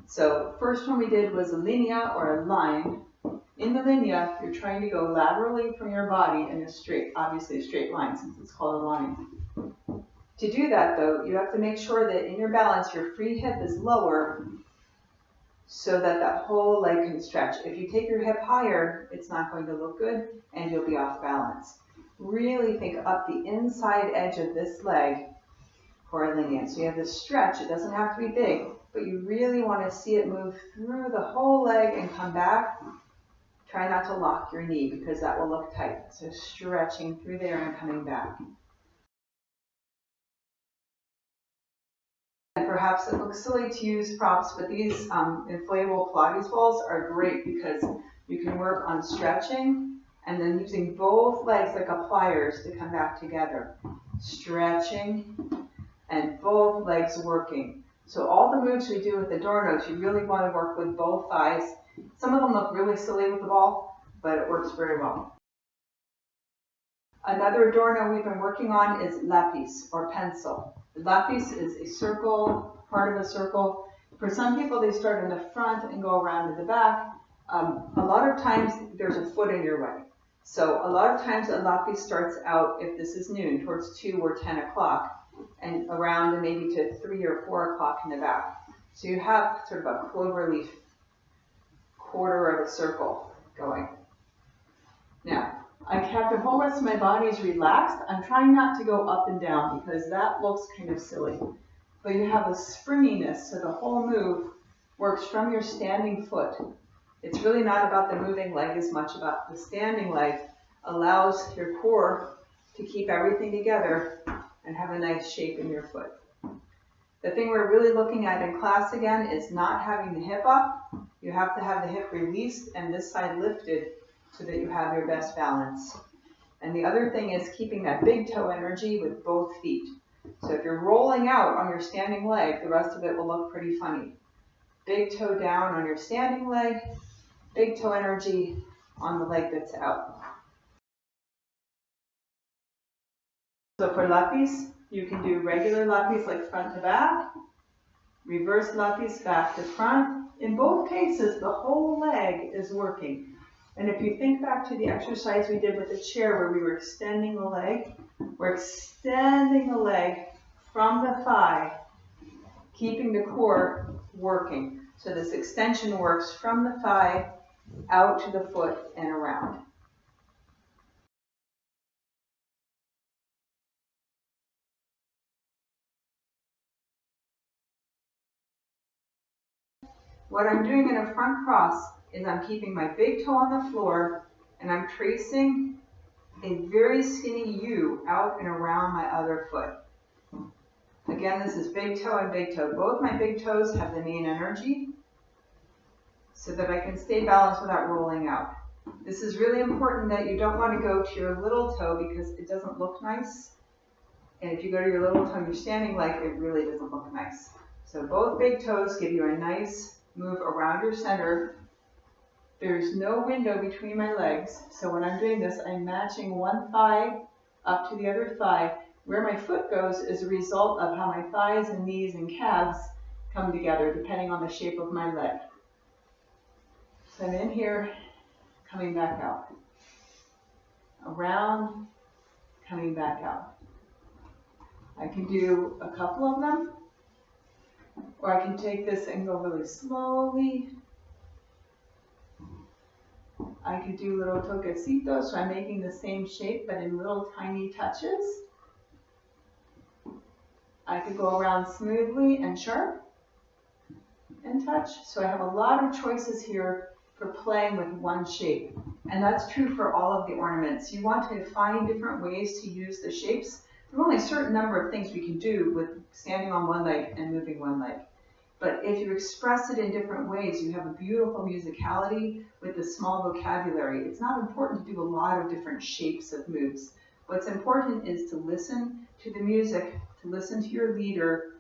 So first one we did was a linea or a line. In the linea, you're trying to go laterally from your body in a straight, obviously a straight line since it's called a line. To do that though, you have to make sure that in your balance, your free hip is lower so that that whole leg can stretch. If you take your hip higher, it's not going to look good and you'll be off balance. Really think up the inside edge of this leg for a linea. So you have this stretch, it doesn't have to be big, but you really want to see it move through the whole leg and come back. Try not to lock your knee because that will look tight. So stretching through there and coming back. And perhaps it looks silly to use props, but these inflatable Pilates balls are great because you can work on stretching and then using both legs like a pliers to come back together. Stretching and both legs working. So all the moves we do with adornos, you really want to work with both thighs. Some of them look really silly with the ball, but it works very well. Another adorno we've been working on is lapiz or pencil. The lapiz is a circle, part of a circle. For some people, they start in the front and go around to the back. A lot of times there's a foot in your way. So a lot of times a lapiz starts out, if this is noon, towards 2 or 10 o'clock, and around and maybe to 3 or 4 o'clock in the back. So you have sort of a clover leaf quarter of a circle going. Now, I have the whole rest of my body is relaxed. I'm trying not to go up and down because that looks kind of silly. But you have a springiness, so the whole move works from your standing foot. It's really not about the moving leg as much about the standing leg allows your core to keep everything together and have a nice shape in your foot. The thing we're really looking at in class again is not having the hip up. You have to have the hip released and this side lifted so that you have your best balance. And the other thing is keeping that big toe energy with both feet. So if you're rolling out on your standing leg, the rest of it will look pretty funny. Big toe down on your standing leg, big toe energy on the leg that's out. So for lapiz, you can do regular lapiz like front to back, reverse lapiz back to front. In both cases, the whole leg is working. And if you think back to the exercise we did with the chair where we were extending the leg, we're extending the leg from the thigh, keeping the core working. So this extension works from the thigh out to the foot and around. What I'm doing in a front cross is I'm keeping my big toe on the floor and I'm tracing a very skinny U out and around my other foot. Again, this is big toe and big toe. Both my big toes have the main energy so that I can stay balanced without rolling out. This is really important that you don't want to go to your little toe because it doesn't look nice. And if you go to your little toe and you're standing leg, it really doesn't look nice. So both big toes give you a nice move around your center. There's no window between my legs. So when I'm doing this, I'm matching one thigh up to the other thigh. Where my foot goes is a result of how my thighs and knees and calves come together, depending on the shape of my leg. So I'm in here, coming back out. Around, coming back out. I can do a couple of them, or I can take this and go really slowly. I could do little toquecitos, so I'm making the same shape, but in little tiny touches. I could go around smoothly and sharp and touch. So I have a lot of choices here for playing with one shape. And that's true for all of the ornaments. You want to find different ways to use the shapes. There are only a certain number of things we can do with standing on one leg and moving one leg. But if you express it in different ways, you have a beautiful musicality with a small vocabulary. It's not important to do a lot of different shapes of moves. What's important is to listen to the music, to listen to your leader,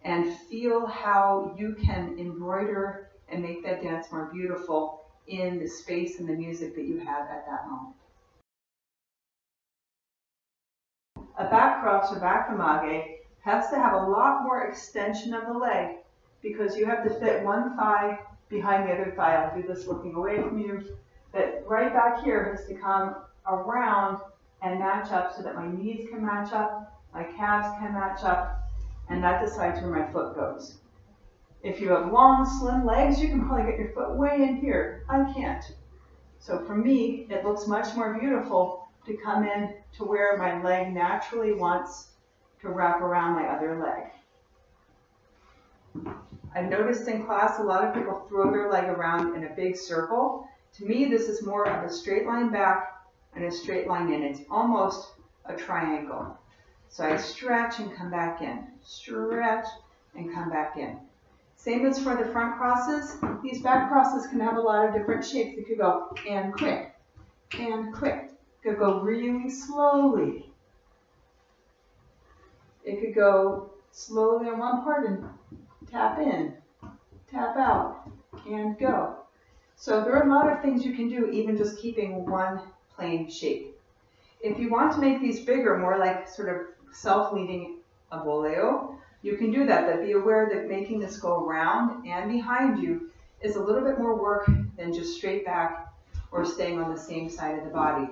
and feel how you can embroider and make that dance more beautiful in the space and the music that you have at that moment. A back cross or back amage has to have a lot more extension of the leg because you have to fit one thigh behind the other thigh. I'll do this looking away from you. That right back here has to come around and match up so that my knees can match up, my calves can match up, and that decides where my foot goes. If you have long, slim legs, you can probably get your foot way in here. I can't. So for me, it looks much more beautiful to come in to where my leg naturally wants to wrap around my other leg. I've noticed in class a lot of people throw their leg around in a big circle. To me, this is more of a straight line back and a straight line in. It's almost a triangle. So I stretch and come back in, stretch and come back in. Same as for the front crosses. These back crosses can have a lot of different shapes. It could go and quick, and quick. It could go really slowly. It could go slowly on one part and tap in, tap out, and go. So there are a lot of things you can do even just keeping one plain shape. If you want to make these bigger, more like sort of self-leading a boleo, you can do that, but be aware that making this go around and behind you is a little bit more work than just straight back or staying on the same side of the body.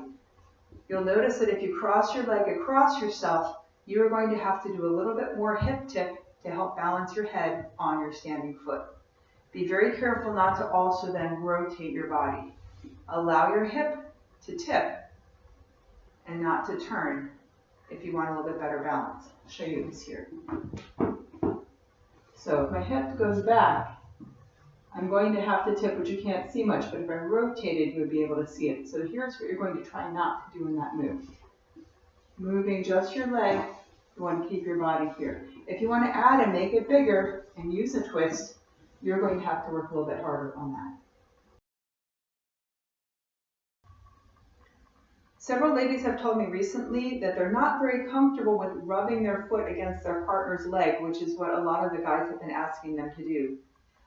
You'll notice that if you cross your leg across yourself, you're going to have to do a little bit more hip tip to help balance your head on your standing foot. Be very careful not to also then rotate your body. Allow your hip to tip and not to turn if you want a little bit better balance. I'll show you this here. So if my hip goes back, I'm going to have to tip, which you can't see much, but if I rotated, you would be able to see it. So here's what you're going to try not to do in that move. Moving just your leg, you want to keep your body here. If you want to add and make it bigger and use a twist, you're going to have to work a little bit harder on that. Several ladies have told me recently that they're not very comfortable with rubbing their foot against their partner's leg, which is what a lot of the guys have been asking them to do.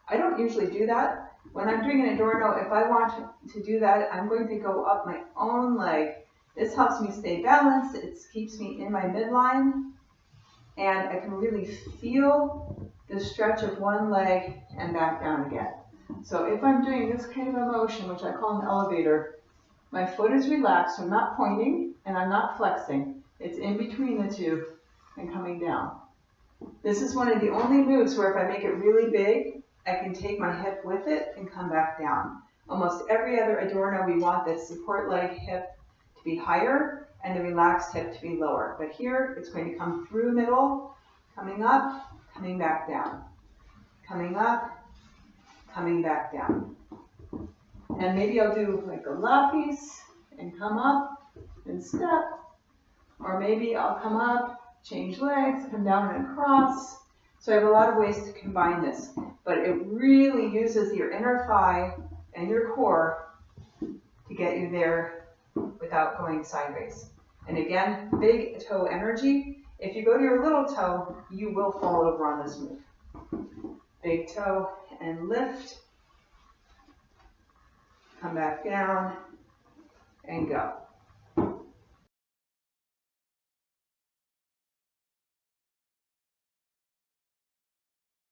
I don't usually do that. When I'm doing an adorno, if I want to do that, I'm going to go up my own leg. This helps me stay balanced. It keeps me in my midline, and I can really feel the stretch of one leg and back down again. So if I'm doing this kind of a motion, which I call an elevator, my foot is relaxed, so I'm not pointing and I'm not flexing. It's in between the two and coming down. This is one of the only moves where if I make it really big, I can take my hip with it and come back down. Almost every other adorno, we want the support leg hip to be higher and the relaxed hip to be lower. But here, it's going to come through middle, coming up, coming back down. Coming up, coming back down. And maybe I'll do like a lapiz and come up and step. Or maybe I'll come up, change legs, come down and cross. So I have a lot of ways to combine this. But it really uses your inner thigh and your core to get you there without going sideways. And again, big toe energy. If you go to your little toe, you will fall over on this move. Big toe and lift. Come back down and go.